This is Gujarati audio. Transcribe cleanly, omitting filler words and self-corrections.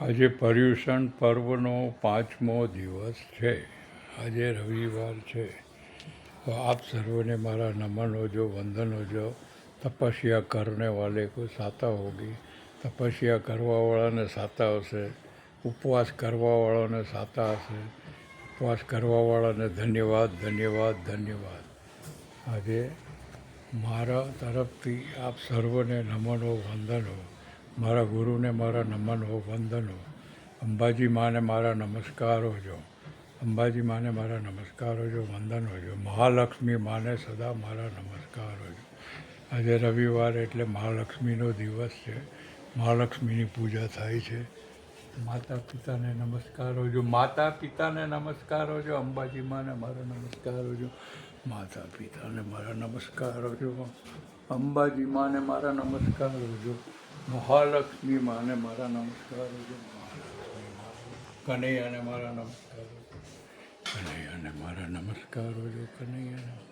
આજે પર્યુષણ પર્વનો 5મો દિવસ છે. આજે રવિવાર છે. તો આપ સર્વને મારા નમન હોજો, વંદન હોજો. તપસ્યા કરને વાલે કો સાતા હોગી. તપસ્યા કરવાવાળાને સાતા હશે, ઉપવાસ કરવાવાળાને સાતા હશે. ઉપવાસ કરવાવાળાને ધન્યવાદ, ધન્યવાદ, ધન્યવાદ. આજે મારા તરફથી આપ સર્વને નમન હો, વંદન હો. મારા ગુરુને મારા નમન હો, વંદન હો. અંબાજી માને મારા નમસ્કાર હોજો. અંબાજી માને મારા નમસ્કાર હોજો, વંદન હોજો. મહાલક્ષ્મી માને સદા મારા નમસ્કાર હોજો. આજે રવિવાર એટલે મહાલક્ષ્મીનો દિવસ છે. મહાલક્ષ્મીની પૂજા થાય છે. માતા પિતાને નમસ્કાર હોજો. માતા પિતાને નમસ્કાર હોજો. અંબાજી માને મારા નમસ્કાર હોજો. માતા પિતાને મારા નમસ્કાર હોજો. અંબાજી માને મારા નમસ્કાર હોજો. મહાલક્ષ્મી માને મારા નમસ્કાર હોજો. મહાલક્ષ્મી માને કનૈયાને મારા નમસ્કાર હોજો. કનૈયાને મારા નમસ્કાર હોજો. કનૈયાને